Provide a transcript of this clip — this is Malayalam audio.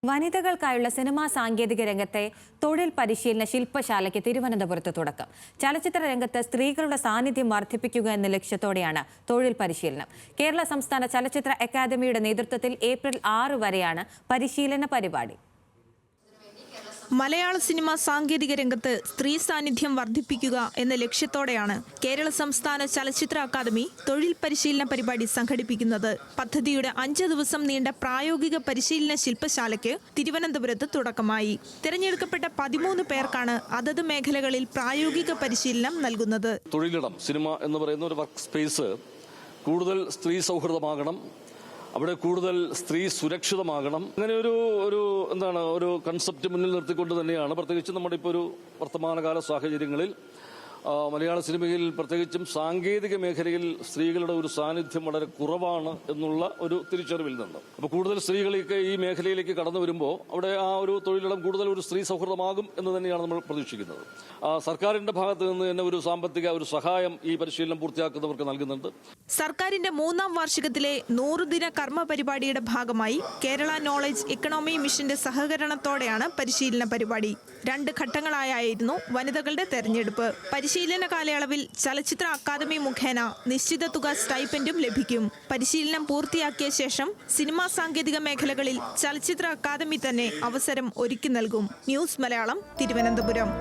വനിതകൾക്കായുള്ള സിനിമാ സാങ്കേതിക രംഗത്തെ തൊഴിൽ പരിശീലന ശില്പശാലയ്ക്ക് തിരുവനന്തപുരത്ത് തുടക്കം. ചലച്ചിത്ര രംഗത്ത് സ്ത്രീകളുടെ സാന്നിധ്യം വർദ്ധിപ്പിക്കുക എന്ന ലക്ഷ്യത്തോടെയാണ് തൊഴിൽ പരിശീലനം. കേരള സംസ്ഥാന ചലച്ചിത്ര അക്കാദമിയുടെ നേതൃത്വത്തിൽ ഏപ്രിൽ 6 വരെയാണ് പരിശീലന പരിപാടി. മലയാള സിനിമ സാങ്കേതിക രംഗത്ത് സ്ത്രീ സാന്നിധ്യം വർദ്ധിപ്പിക്കുക എന്ന ലക്ഷ്യത്തോടെയാണ് കേരള സംസ്ഥാന ചലച്ചിത്ര അക്കാദമി തൊഴിൽ പരിശീലന പരിപാടി സംഘടിപ്പിക്കുന്നത്. പദ്ധതിയുടെ 5 ദിവസം നീണ്ട പ്രായോഗിക പരിശീലന ശില്പശാലയ്ക്ക് തിരുവനന്തപുരത്ത് തുടക്കമായി. തിരഞ്ഞെടുക്കപ്പെട്ട 13 പേർക്കാണ് അതത് മേഖലകളിൽ പ്രായോഗിക പരിശീലനം നൽകുന്നത്. തൊഴിലിടം സിനിമ എന്ന് പറയുന്ന ഒരു വർക്ക് സ്പേസ് കൂടുതൽ സ്ത്രീ സൗഹൃദമാകണം, അവിടെ കൂടുതൽ സ്ത്രീ സുരക്ഷിതമാകണം. അങ്ങനെ ഒരു കൺസെപ്റ്റ് മുന്നിൽ നിർത്തിക്കൊണ്ട് തന്നെയാണ് പ്രത്യേകിച്ച് നമ്മുടെ ഇപ്പോൾ ഒരു വർത്തമാനകാല സാഹചര്യങ്ങളിൽ മലയാള സിനിമയിൽ പ്രത്യേകിച്ചും സാങ്കേതിക മേഖലയിൽ സ്ത്രീകളുടെ ഒരു സാന്നിധ്യം വളരെ കുറവാണ് എന്നുള്ള ഒരു തിരിച്ചറിവിൽ നിന്ന് അപ്പോൾ കൂടുതൽ സ്ത്രീകളൊക്കെ ഈ മേഖലയിലേക്ക് കടന്നു വരുമ്പോൾ അവിടെ ആ ഒരു തൊഴിലിടം കൂടുതൽ ഒരു സ്ത്രീ സൗഹൃദമാകും എന്ന് തന്നെയാണ് നമ്മൾ പ്രതീക്ഷിക്കുന്നത്. സർക്കാരിന്റെ ഭാഗത്ത് നിന്ന് തന്നെ ഒരു സാമ്പത്തിക ഒരു സഹായം ഈ പരിശീലനം പൂർത്തിയാക്കുന്നവർക്ക് നൽകുന്നുണ്ട്. സർക്കാരിന്റെ 3ാം വാർഷികത്തിലെ 100 ദിന കർമ്മ പരിപാടിയുടെ ഭാഗമായി കേരള നോളജ് ഇക്കണോമി മിഷന്റെ സഹകരണത്തോടെയാണ് പരിശീലന പരിപാടി. 2 ഘട്ടങ്ങളായിരുന്നു വനിതകളുടെ തെരഞ്ഞെടുപ്പ്. പരിശീലന കാലയളവിൽ ചലച്ചിത്ര അക്കാദമി മുഖേന നിശ്ചിത തുക സ്റ്റൈപ്പൻഡും ലഭിക്കും. പരിശീലനം പൂർത്തിയാക്കിയ ശേഷം സിനിമാ സാങ്കേതിക മേഖലകളിൽ ചലച്ചിത്ര അക്കാദമി തന്നെ അവസരം ഒരുക്കി നൽകും. ന്യൂസ് മലയാളം, തിരുവനന്തപുരം.